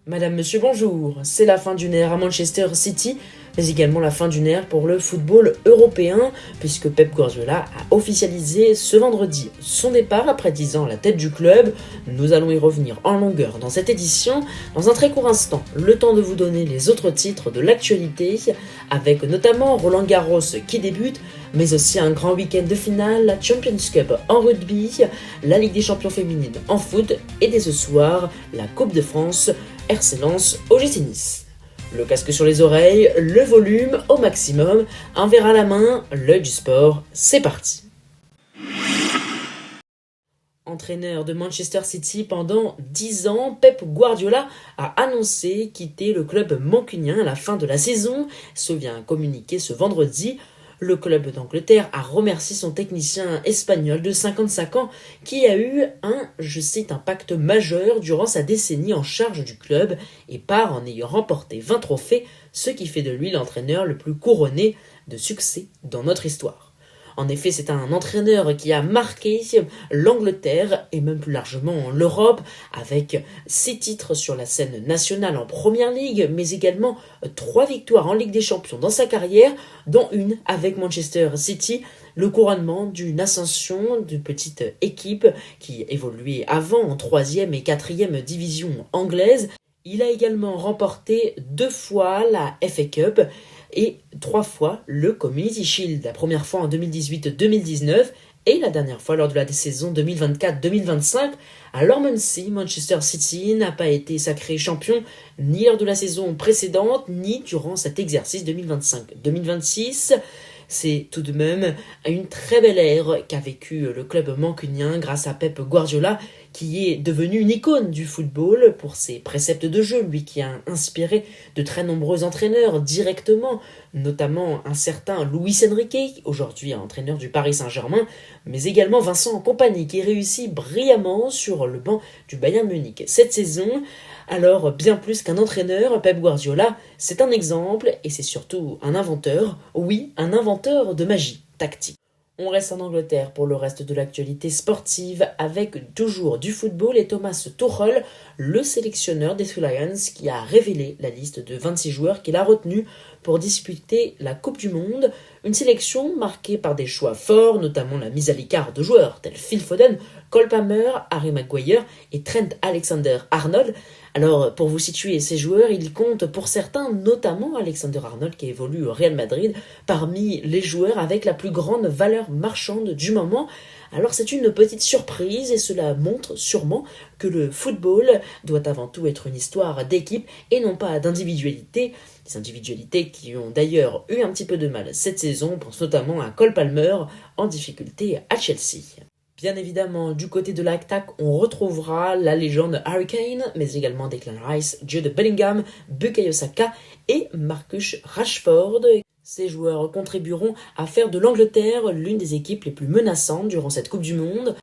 Madame, monsieur, bonjour. C'est la fin d'une ère à Manchester City, mais également la fin d'une ère pour le football européen, puisque Pep Guardiola a officialisé ce vendredi son départ après 10 ans à la tête du club. Nous allons y revenir en longueur dans cette édition, dans un très court instant, le temps de vous donner les autres titres de l'actualité, avec notamment Roland Garros qui débute, mais aussi un grand week-end de finale, la Champions Cup en rugby, la Ligue des champions féminines en foot, et dès ce soir, la Coupe de France, RC Lens OGC Nice. Le casque sur les oreilles, le volume au maximum, un verre à la main, l'œil du sport, c'est parti. Entraîneur de Manchester City pendant 10 ans, Pep Guardiola a annoncé quitter le club mancunien à la fin de la saison, se vient communiquer ce vendredi. Le club d'Angleterre a remercié son technicien espagnol de 55 ans qui a eu un, je cite, impact majeur durant sa décennie en charge du club et part en ayant remporté 20 trophées, ce qui fait de lui l'entraîneur le plus couronné de succès dans notre histoire. En effet, c'est un entraîneur qui a marqué l'Angleterre et même plus largement l'Europe avec 6 titres sur la scène nationale en Première Ligue, mais également 3 victoires en Ligue des Champions dans sa carrière, dont une avec Manchester City, le couronnement d'une ascension d'une petite équipe qui évoluait avant en 3e et 4e division anglaise. Il a également remporté 2 fois la FA Cup et 3 fois le Community Shield, la première fois en 2018-2019 et la dernière fois lors de la saison 2024-2025. Alors même si Manchester City n'a pas été sacré champion ni lors de la saison précédente ni durant cet exercice 2025-2026, c'est tout de même une très belle ère qu'a vécu le club mancunien grâce à Pep Guardiola, qui est devenu une icône du football pour ses préceptes de jeu, lui qui a inspiré de très nombreux entraîneurs directement, notamment un certain Luis Enrique, aujourd'hui entraîneur du Paris Saint-Germain, mais également Vincent Kompany, qui réussit brillamment sur le banc du Bayern Munich cette saison. Alors, bien plus qu'un entraîneur, Pep Guardiola, c'est un exemple et c'est surtout un inventeur, oui, un inventeur de magie tactique. On reste en Angleterre pour le reste de l'actualité sportive avec toujours du football et Thomas Tuchel, le sélectionneur des Three Lions, qui a révélé la liste de 26 joueurs qu'il a retenus pour disputer la Coupe du Monde. Une sélection marquée par des choix forts, notamment la mise à l'écart de joueurs tels Phil Foden, Cole Palmer, Harry Maguire et Trent Alexander-Arnold. Alors, pour vous situer, ces joueurs, ils comptent pour certains, notamment Alexander-Arnold qui évolue au Real Madrid, parmi les joueurs avec la plus grande valeur marchande du moment. Alors c'est une petite surprise et cela montre sûrement que le football doit avant tout être une histoire d'équipe et non pas d'individualité. Des individualités qui ont d'ailleurs eu un petit peu de mal cette saison, on pense notamment à Cole Palmer en difficulté à Chelsea. Bien évidemment, du côté de l'attaque, on retrouvera la légende Harry Kane, mais également Declan Rice, Jude Bellingham, Bukayo Saka et Marcus Rashford. Ces joueurs contribueront à faire de l'Angleterre l'une des équipes les plus menaçantes durant cette Coupe du Monde.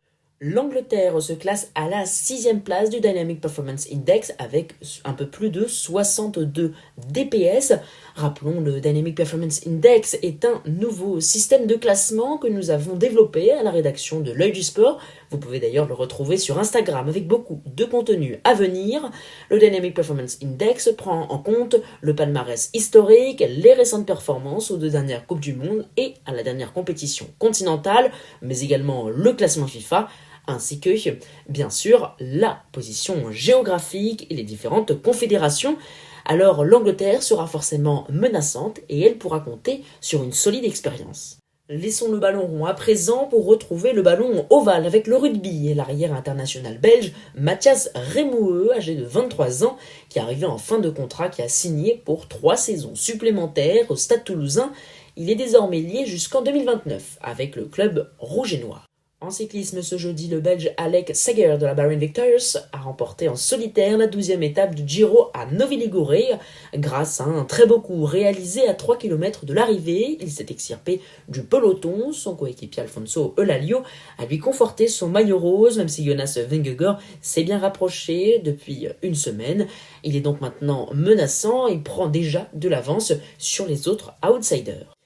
L'Angleterre se classe à la 6e place du Dynamic Performance Index avec un peu plus de 62 DPS. Rappelons, le Dynamic Performance Index est un nouveau système de classement que nous avons développé à la rédaction de l'Œil du Sport. Vous pouvez d'ailleurs le retrouver sur Instagram avec beaucoup de contenu à venir. Le Dynamic Performance Index prend en compte le palmarès historique, les récentes performances aux 2 dernières Coupes du Monde et à la dernière compétition continentale, mais également le classement FIFA, ainsi que, bien sûr, la position géographique et les différentes confédérations. Alors l'Angleterre sera forcément menaçante et elle pourra compter sur une solide expérience. Laissons le ballon rond à présent pour retrouver le ballon ovale avec le rugby et l'arrière international belge Mathias Rémoueux, âgé de 23 ans, qui est arrivé en fin de contrat, qui a signé pour 3 saisons supplémentaires au Stade Toulousain. Il est désormais lié jusqu'en 2029 avec le club rouge et noir. En cyclisme, ce jeudi, le Belge Alec Seger de la Bahrain Victorious a remporté en solitaire la 12e étape du Giro à Novi Ligure. Grâce à un très beau coup réalisé à 3 km de l'arrivée, il s'est extirpé du peloton. Son coéquipier Alfonso Eulalio a lui conforté son maillot rose, même si Jonas Vingegaard s'est bien rapproché depuis une semaine. Il est donc maintenant menaçant et prend déjà de l'avance sur les autres outsiders.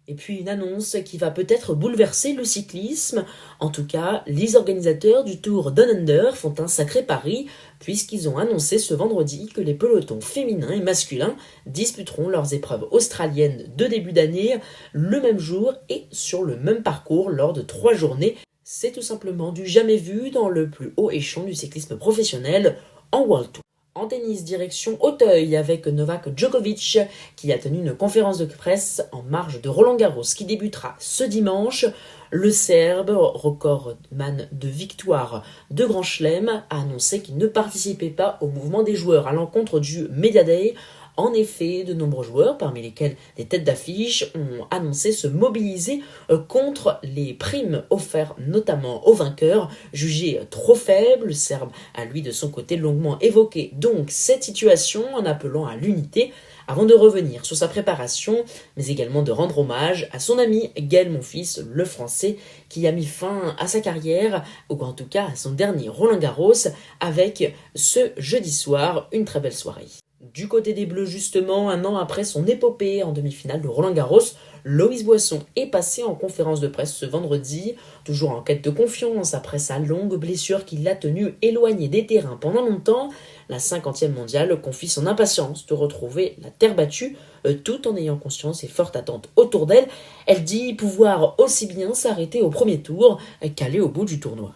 Et puis une annonce qui va peut-être bouleverser le cyclisme. En tout cas, les organisateurs du Tour Down Under font un sacré pari puisqu'ils ont annoncé ce vendredi que les pelotons féminins et masculins disputeront leurs épreuves australiennes de début d'année le même jour et sur le même parcours lors de 3 journées. C'est tout simplement du jamais vu dans le plus haut échelon du cyclisme professionnel en World Tour. En tennis, direction Auteuil avec Novak Djokovic qui a tenu une conférence de presse en marge de Roland-Garros qui débutera ce dimanche. Le Serbe, recordman de victoire de Grand Chelem, a annoncé qu'il ne participait pas au mouvement des joueurs à l'encontre du Media Day. En effet, de nombreux joueurs, parmi lesquels des têtes d'affiche, ont annoncé se mobiliser contre les primes offertes notamment aux vainqueurs, jugés trop faibles. Le Serbe a lui de son côté longuement évoqué donc cette situation en appelant à l'unité avant de revenir sur sa préparation, mais également de rendre hommage à son ami Gaël Monfils, le Français, qui a mis fin à sa carrière, ou en tout cas à son dernier Roland-Garros, avec ce jeudi soir, une très belle soirée. Du côté des Bleus, justement, un an après son épopée en demi-finale de Roland-Garros, Loïs Boisson est passé en conférence de presse ce vendredi, toujours en quête de confiance après sa longue blessure qui l'a tenu éloigné des terrains pendant longtemps. La 50e mondiale confie son impatience de retrouver la terre battue, tout en ayant conscience et forte attente autour d'elle. Elle dit pouvoir aussi bien s'arrêter au premier tour qu'aller au bout du tournoi.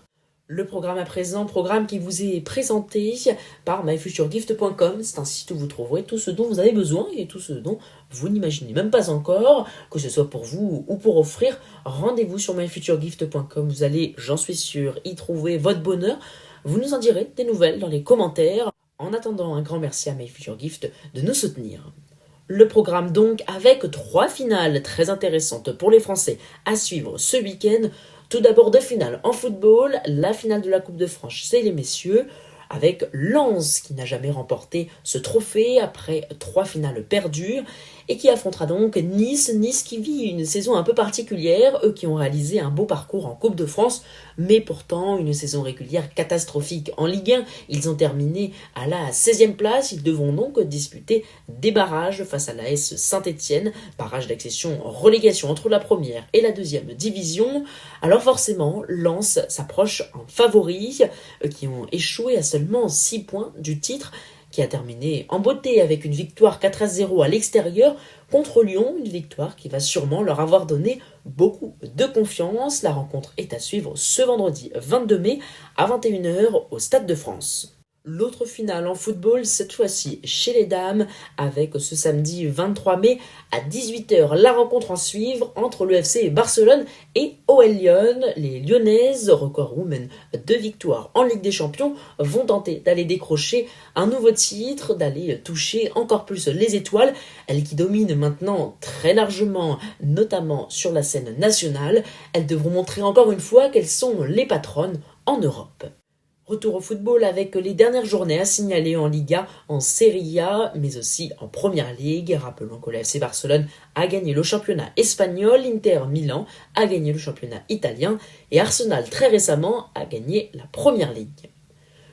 Le programme à présent, programme qui vous est présenté par myfuturegift.com. C'est un site où vous trouverez tout ce dont vous avez besoin et tout ce dont vous n'imaginez même pas encore, que ce soit pour vous ou pour offrir. Rendez-vous sur myfuturegift.com. Vous allez, j'en suis sûr, y trouver votre bonheur. Vous nous en direz des nouvelles dans les commentaires. En attendant, un grand merci à MyFutureGift de nous soutenir. Le programme donc avec 3 finales très intéressantes pour les Français à suivre ce week-end. Tout d'abord 2 finales en football, la finale de la Coupe de France chez les messieurs, avec Lens qui n'a jamais remporté ce trophée après 3 finales perdues, et qui affrontera donc Nice qui vit une saison un peu particulière, eux qui ont réalisé un beau parcours en Coupe de France, mais pourtant une saison régulière catastrophique en Ligue 1. Ils ont terminé à la 16e place, ils devront donc disputer des barrages face à l'AS Saint-Etienne, barrage d'accession relégation entre la première et la deuxième division. Alors forcément, Lens s'approche en favori, qui ont échoué à seulement 6 points du titre, qui a terminé en beauté avec une victoire 4-0 à l'extérieur contre Lyon, une victoire qui va sûrement leur avoir donné beaucoup de confiance. La rencontre est à suivre ce vendredi 22 mai à 21h au Stade de France. L'autre finale en football, cette fois-ci chez les dames, avec ce samedi 23 mai à 18h, la rencontre en suivre entre le FC Barcelone et OL Lyon. Les Lyonnaises, record women de victoires en Ligue des Champions, vont tenter d'aller décrocher un nouveau titre, d'aller toucher encore plus les étoiles, elles qui dominent maintenant très largement, notamment sur la scène nationale. Elles devront montrer encore une fois qu'elles sont les patronnes en Europe. Retour au football avec les dernières journées à signaler en Liga, en Serie A, mais aussi en Première Ligue. Rappelons que le FC Barcelone a gagné le championnat espagnol, Inter Milan a gagné le championnat italien et Arsenal très récemment a gagné la Première Ligue.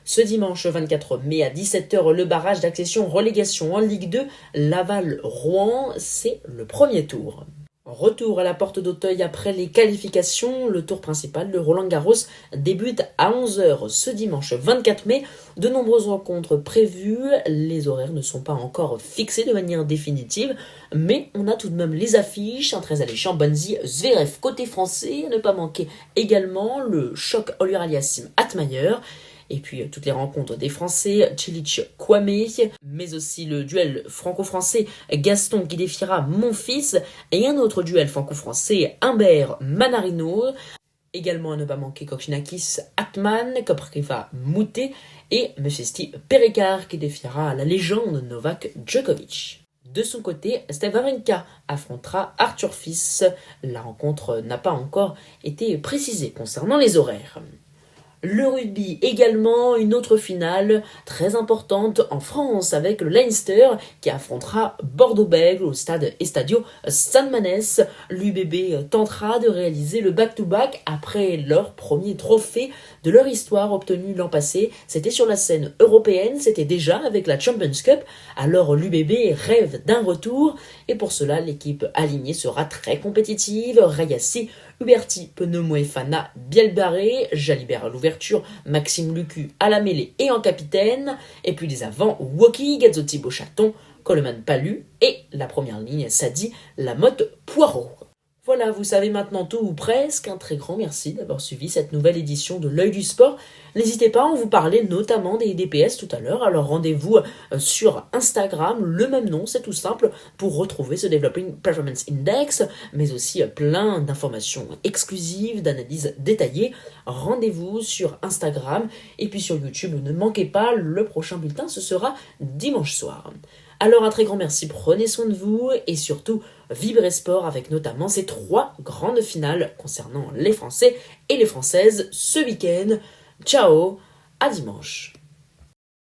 Ce dimanche 24 mai à 17h, le barrage d'accession relégation en Ligue 2, Laval-Rouen, c'est le premier tour. Retour à la porte d'Auteuil après les qualifications, le tour principal de Roland-Garros débute à 11h ce dimanche 24 mai. De nombreuses rencontres prévues, les horaires ne sont pas encore fixés de manière définitive, mais on a tout de même les affiches, un très alléchant Bonzi Zverev côté français, ne pas manquer également le choc Auger-Aliassime Altmaier. Et puis toutes les rencontres des Français, Cilic-Kwame, mais aussi le duel franco-français Gaston qui défiera Monfils, et un autre duel franco-français Humbert-Manarino. Également à ne pas manquer Kokkinakis Atman, Kopriva Moutet et Mefesti Pericard qui défiera la légende Novak Djokovic. De son côté, Steve Wawrinka affrontera Arthur Fils. La rencontre n'a pas encore été précisée concernant les horaires. Le rugby également, une autre finale très importante en France avec le Leinster qui affrontera Bordeaux-Bègles au stade Estadio San Mamés. L'UBB tentera de réaliser le back-to-back après leur premier trophée de leur histoire obtenu l'an passé. C'était sur la scène européenne, c'était déjà avec la Champions Cup. Alors l'UBB rêve d'un retour et pour cela l'équipe alignée sera très compétitive. Rayassi, Huberti, Penemoefana, Bielbarré, Jalibert à l'ouverture, Maxime Lucu à la mêlée et en capitaine, et puis les avants Woki, Gazzotti, Beauchaton, Coleman Palu et la première ligne Sadi, Lamotte, Poirot. Voilà, vous savez maintenant tout ou presque. Un très grand merci d'avoir suivi cette nouvelle édition de l'Œil du Sport. N'hésitez pas, on vous parlait notamment des DPS tout à l'heure, alors rendez-vous sur Instagram, le même nom, c'est tout simple, pour retrouver ce Developing Performance Index, mais aussi plein d'informations exclusives, d'analyses détaillées. Rendez-vous sur Instagram et puis sur YouTube, ne manquez pas, le prochain bulletin, ce sera dimanche soir. Alors un très grand merci, prenez soin de vous et surtout vibrez sport avec notamment ces 3 grandes finales concernant les Français et les Françaises ce week-end. Ciao, à dimanche.